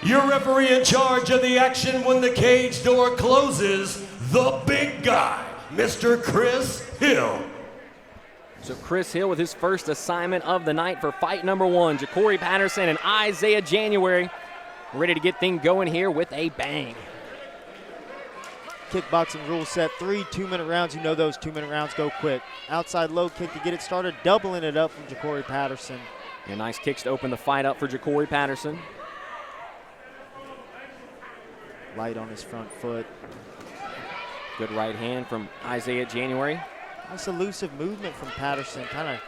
Your referee in charge of the action when the cage door closes, the big guy, Mr. Chris Hill. So Chris Hill with his first assignment of the night for fight number 1. Jacorey Patterson and Isaiah January ready to get things going here with a bang. Kickboxing rule set 3 2-minute rounds. You know those 2-minute rounds go quick. Outside low kick to get it started, doubling it up from Jacorey Patterson. And nice kicks to open the fight up for Jacorey Patterson. Light on his front foot. Good right hand from Isaiah January. Nice elusive movement from Patterson. Kind of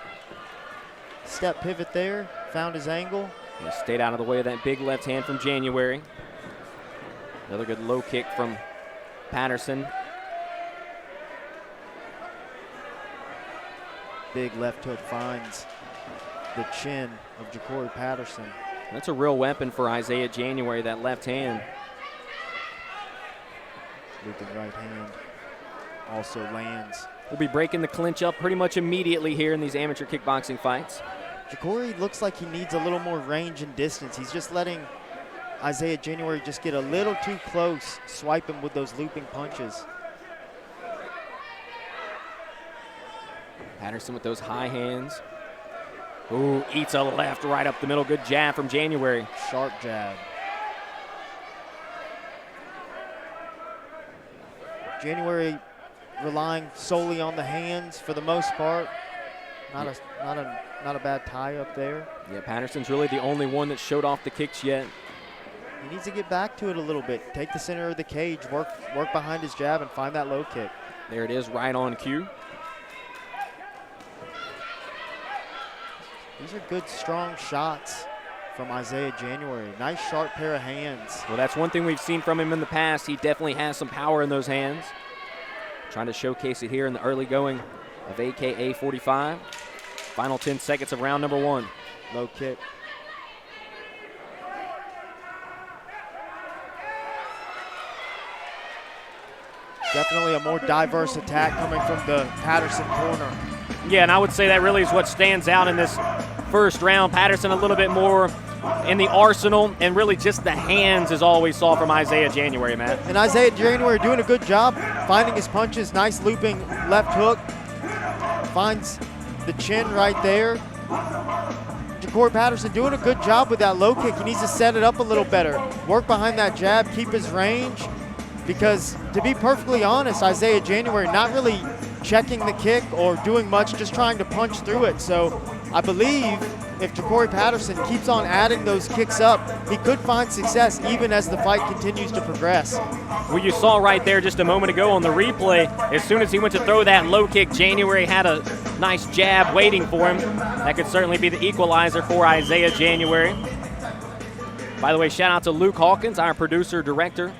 step pivot there, found his angle. He stayed out of the way of that big left hand from January. Another good low kick from Patterson. Big left hook finds the chin of Jacorey Patterson. That's a real weapon for Isaiah January, that left hand. Looping right hand also lands. We'll be breaking the clinch up pretty much immediately here in these amateur kickboxing fights. Jacorey looks like he needs a little more range and distance. He's just letting Isaiah January just get a little too close, swipe him with those looping punches. Patterson with those high hands. Ooh, eats a left right up the middle. Good jab from January. Sharp jab. January relying solely on the hands for the most part. Not a bad tie up there. Yeah, Patterson's really the only one that showed off the kicks yet. He needs to get back to it a little bit. Take the center of the cage, work behind his jab, and find that low kick. There it is, right on cue. These are good, strong shots from Isaiah January. Nice, sharp pair of hands. Well, that's one thing we've seen from him in the past. He definitely has some power in those hands. Trying to showcase it here in the early going of AKA 45. Final 10 seconds of round number 1. Low kick. Definitely a more diverse attack coming from the Patterson corner. Yeah, and I would say that really is what stands out in this first round. Patterson a little bit more in the arsenal, and really just the hands is all we saw from Isaiah January, man. And Isaiah January doing a good job finding his punches. Nice looping left hook. Finds the chin right there. Jacorey Patterson doing a good job with that low kick. He needs to set it up a little better. Work behind that jab, keep his range. Because to be perfectly honest, Isaiah January not really checking the kick or doing much, just trying to punch through it. So I believe if Jacorey Patterson keeps on adding those kicks up, he could find success even as the fight continues to progress. Well, you saw right there just a moment ago on the replay, as soon as he went to throw that low kick, January had a nice jab waiting for him. That could certainly be the equalizer for Isaiah January. By the way, shout out to Luke Hawkins, our producer director.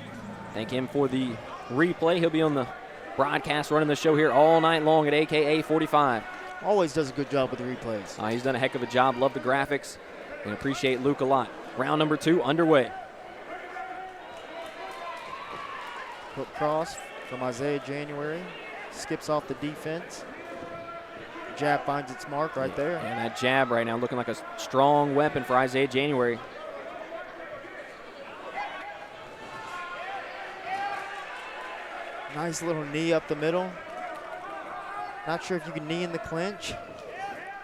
Thank him for the replay. He'll be on the broadcast running the show here all night long at AKA 45. Always does a good job with the replays. He's done a heck of a job. Love the graphics and appreciate Luke a lot. Round number 2 underway. Hook cross from Isaiah January. Skips off the defense. Jab finds its mark right there. And that jab right now looking like a strong weapon for Isaiah January. Nice little knee up the middle. Not sure if you can knee in the clinch.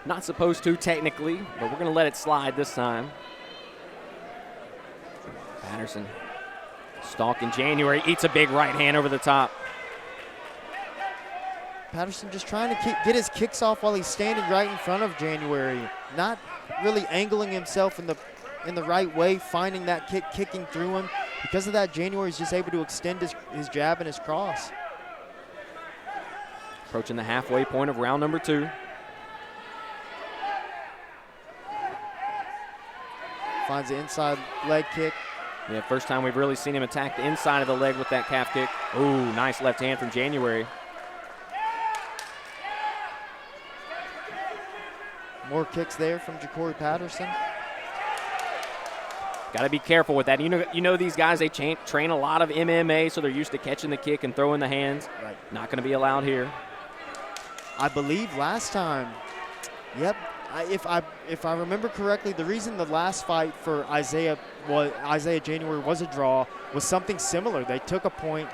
Not supposed to technically, but we're going to let it slide this time. Patterson stalking January, eats a big right hand over the top. Patterson just trying to get his kicks off while he's standing right in front of January. Not really angling himself in the right way, finding that kick, kicking through him. Because of that, January's just able to extend his jab and his cross. Approaching the halfway point of round number 2. Finds the inside leg kick. Yeah, first time we've really seen him attack the inside of the leg with that calf kick. Ooh, nice left hand from January. More kicks there from Jacorey Patterson. Got to be careful with that. You know these guys, they train a lot of MMA, so they're used to catching the kick and throwing the hands. Right. Not going to be allowed here. I believe last time, yep, if I remember correctly, the reason the last fight for Isaiah January was a draw was something similar. They took a point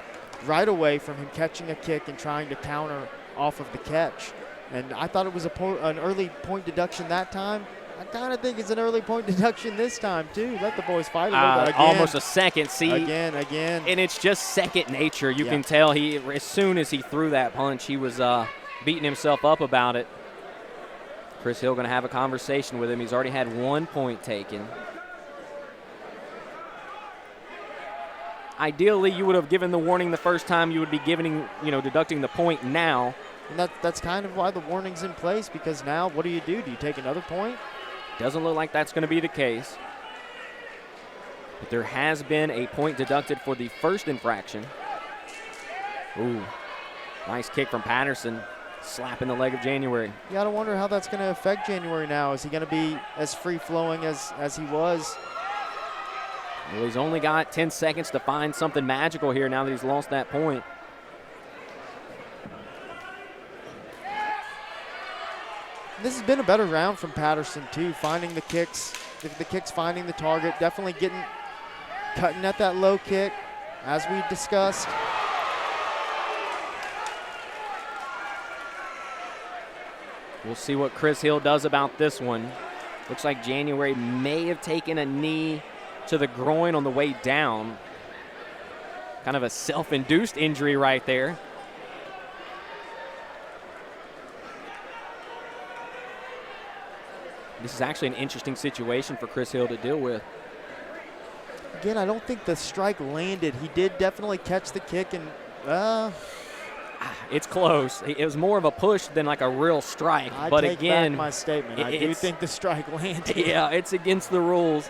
right away from him catching a kick and trying to counter off of the catch. And I thought it was an early point deduction that time. I kind of think it's an early point deduction this time, too. Let the boys fight a little bit. Again, almost a second. See, again. And it's just second nature. You can tell as soon as he threw that punch, he was beating himself up about it. Chris Hill going to have a conversation with him. He's already had 1 point taken. Ideally, you would have given the warning the first time. You would be deducting the point now. And that's kind of why the warning's in place, because now what do? Do you take another point? Doesn't look like that's going to be the case. But there has been a point deducted for the first infraction. Ooh, nice kick from Patterson, slapping the leg of January. You got to wonder how that's going to affect January now. Is he going to be as free-flowing as he was? Well, he's only got 10 seconds to find something magical here now that he's lost that point. This has been a better round from Patterson, too, finding the kicks, finding the target, definitely cutting at that low kick, as we discussed. We'll see what Chris Hill does about this one. Looks like January may have taken a knee to the groin on the way down. Kind of a self-induced injury right there. This is actually an interesting situation for Chris Hill to deal with. Again, I don't think the strike landed. He did definitely catch the kick, and it's close. It was more of a push than like a real strike. But take back my statement. I do think the strike landed. Yeah, it's against the rules.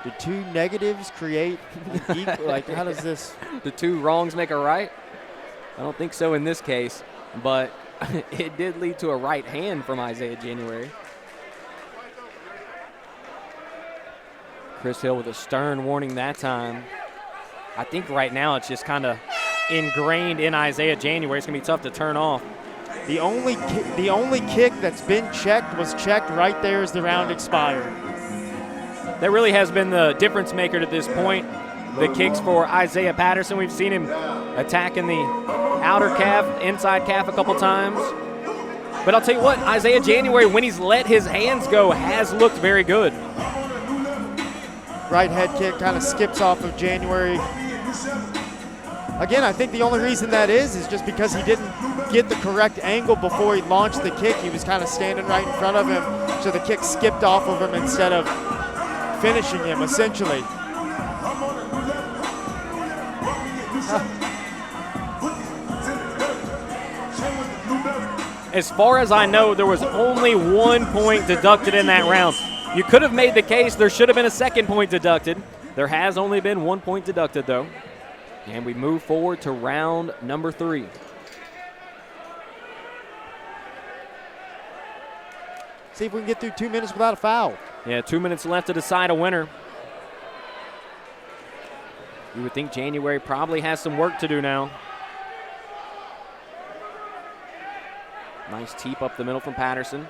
The two negatives create an equal. Like, how does this? The two wrongs make a right? I don't think so in this case, but it did lead to a right hand from Isaiah January. Chris Hill with a stern warning that time. I think right now it's just kind of ingrained in Isaiah January. It's going to be tough to turn off. The only kick that's been checked was checked right there as the round expired. That really has been the difference maker to this point. The kicks for Isaiah Patterson. We've seen him attacking the outer calf, inside calf a couple times. But I'll tell you what, Isaiah January, when he's let his hands go, has looked very good. Right head kick kind of skips off of January. Again, I think the only reason that is just because he didn't get the correct angle before he launched the kick. He was kind of standing right in front of him, so the kick skipped off of him instead of finishing him, essentially. As far as I know, there was only 1 point deducted in that round. You could have made the case there should have been a second point deducted. There has only been 1 point deducted, though. And we move forward to round number 3. See if we can get through 2 minutes without a foul. Yeah, 2 minutes left to decide a winner. You would think January probably has some work to do now. Nice teep up the middle from Patterson.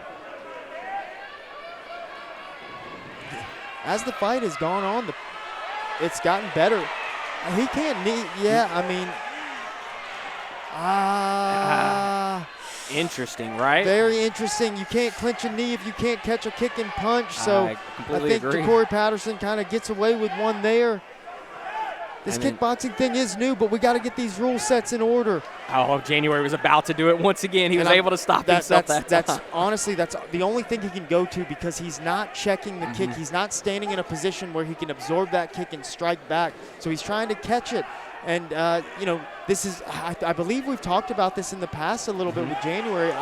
As the fight has gone on, it's gotten better. He can't knee. Yeah, I mean, interesting, right? Very interesting. You can't clinch a knee if you can't catch a kick and punch. So I think agree. Jacorey Patterson kind of gets away with one there. This kickboxing thing is new, but we got to get these rule sets in order. Oh, January was about to do it once again. He was able to stop himself that time. Honestly, that's the only thing he can go to, because he's not checking the kick. He's not standing in a position where he can absorb that kick and strike back. So he's trying to catch it. And, this is, I believe we've talked about this in the past a little bit with January.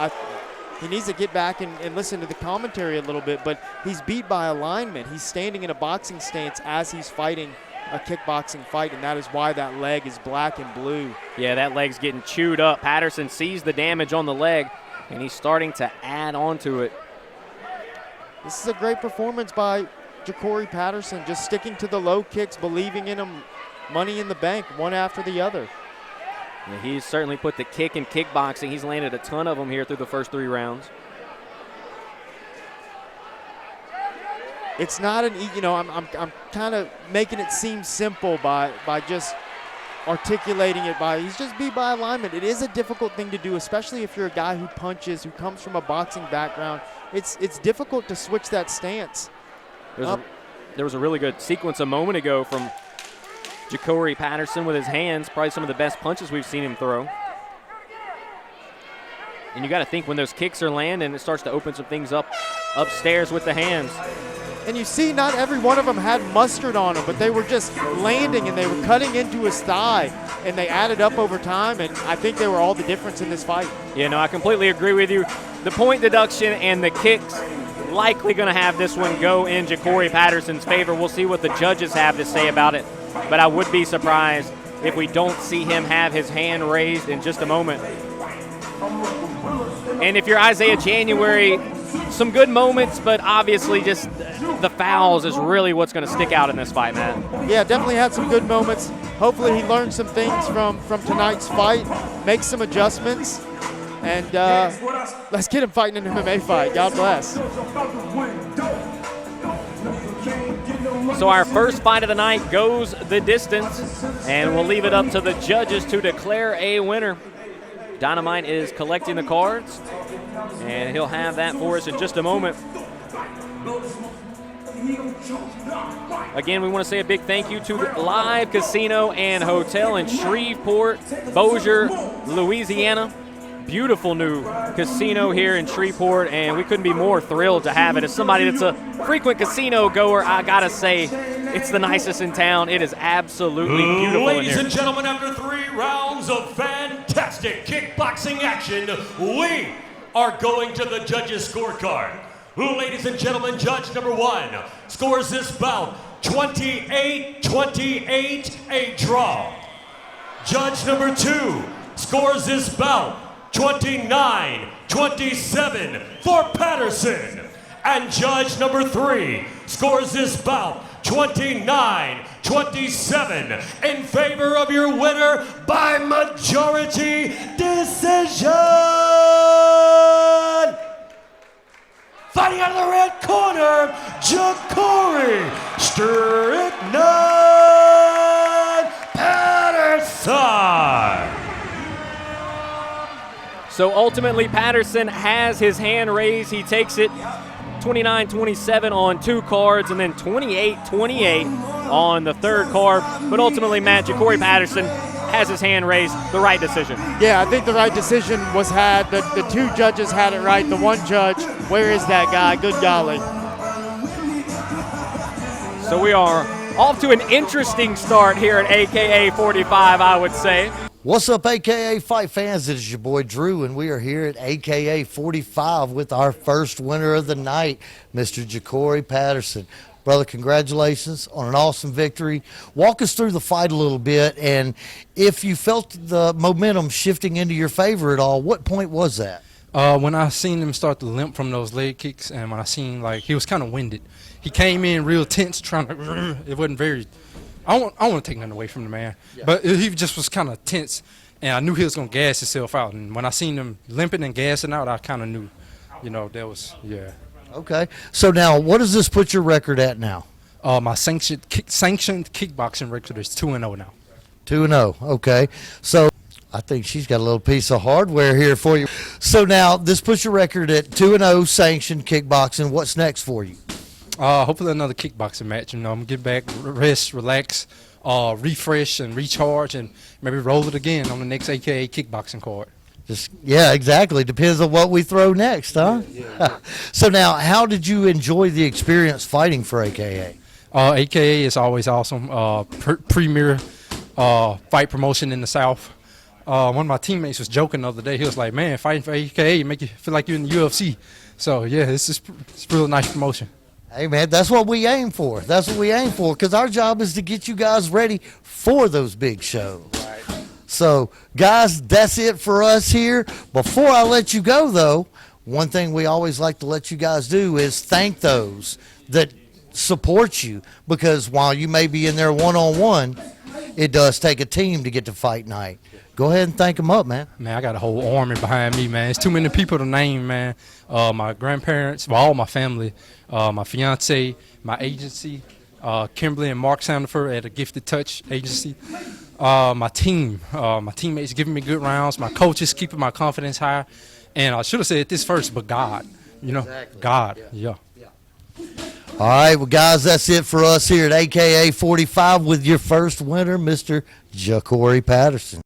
He needs to get back and listen to the commentary a little bit, but he's beat by alignment. He's standing in a boxing stance as he's fighting a kickboxing fight, and that is why that leg is black and blue. Yeah, that leg's getting chewed up. Patterson sees the damage on the leg, and he's starting to add on to it. This is a great performance by Jacorey Patterson, just sticking to the low kicks, believing in them, money in the bank, one after the other. Yeah, he's certainly put the kick in kickboxing. He's landed a ton of them here through the first 3 rounds. it's not an, I'm kind of making it seem simple by just articulating it by, he's just beat by alignment. It is a difficult thing to do, especially if you're a guy who punches, who comes from a boxing background. It's difficult to switch that stance. There was a really good sequence a moment ago from Jacorey Patterson with his hands, probably some of the best punches we've seen him throw. And you got to think when those kicks are landing, it starts to open some things up upstairs with the hands. And you see not every one of them had mustard on them, but they were just landing and they were cutting into his thigh, and they added up over time, and I think they were all the difference in this fight. Yeah, no, I completely agree with you. The point deduction and the kicks likely going to have this one go in Jacorey Patterson's favor. We'll see what the judges have to say about it, but I would be surprised if we don't see him have his hand raised in just a moment. And if you're Isaiah January, some good moments, but obviously just the fouls is really what's going to stick out in this fight, Matt. Yeah, definitely had some good moments. Hopefully he learned some things from tonight's fight, make some adjustments, and let's get him fighting an MMA fight. God bless. So our first fight of the night goes the distance, and we'll leave it up to the judges to declare a winner. Dynamite is collecting the cards, and he'll have that for us in just a moment. Again, we want to say a big thank you to Live Casino and Hotel in Shreveport, Bossier, Louisiana. Beautiful new casino here in Shreveport, and we couldn't be more thrilled to have it. As somebody that's a frequent casino goer, I gotta say, it's the nicest in town. It is absolutely beautiful. Ladies in here. and gentlemen, after 3 rounds of fantastic kickboxing action, we are going to the judges' scorecard. Ladies and gentlemen, judge number 1 scores this bout 28-28, a draw. Judge number 2 scores this bout 29-27 for Patterson. And judge number 3 scores this bout 29-27 in favor of your winner by majority decision. Fighting out of the red corner, Jacorey Patterson. So ultimately, Patterson has his hand raised. He takes it 29-27 on 2 cards, and then 28-28 on the 3rd card. But ultimately, Matt, Jacorey Patterson has his hand raised. The right decision. Yeah, I think the right decision was had. The 2 judges had it right. The 1 judge, where is that guy? Good golly. So we are off to an interesting start here at AKA 45, I would say. What's up, AKA Fight fans? It is your boy Drew, and we are here at AKA 45 with our first winner of the night, Mr. Jacorey Patterson. Brother, congratulations on an awesome victory. Walk us through the fight a little bit, and if you felt the momentum shifting into your favor at all, what point was that? When I seen him start to limp from those leg kicks, and when I seen, like, he was kind of winded. He came in real tense, trying to, it wasn't very, I don't want to take nothing away from the man, but he just was kind of tense, and I knew he was going to gas himself out. And when I seen him limping and gassing out, I kind of knew, that was, yeah. Okay. So now, what does this put your record at now? My sanctioned kickboxing record is 2-0 now. 2-0. Okay. So I think she's got a little piece of hardware here for you. So now, this puts your record at 2-0 sanctioned kickboxing. What's next for you? Hopefully another kickboxing match. I'm going to get back, rest, relax, refresh, and recharge, and maybe roll it again on the next AKA kickboxing card. Yeah, exactly. Depends on what we throw next, huh? Yeah. So now, how did you enjoy the experience fighting for AKA? AKA is always awesome. Premier fight promotion in the South. One of my teammates was joking the other day. He was like, man, fighting for AKA make you feel like you're in the UFC. So, yeah, it's real nice promotion. Hey, man, that's what we aim for. That's what we aim for, because our job is to get you guys ready for those big shows. Right. So, guys, that's it for us here. Before I let you go, though, one thing we always like to let you guys do is thank those that support you, because while you may be in there one-on-one, it does take a team to get to fight night. Go ahead and thank them up, man. Man, I got a whole army behind me, man. It's too many people to name, man. My grandparents, well, all my family, my fiance, my agency, Kimberly and Mark Sandifer at a Gifted Touch agency. My team, my teammates giving me good rounds. My coaches keeping my confidence high. And I should have said this first, but God, you know, exactly. God, yeah. All right, well, guys, that's it for us here at AKA 45 with your first winner, Mr. Jacorey Patterson.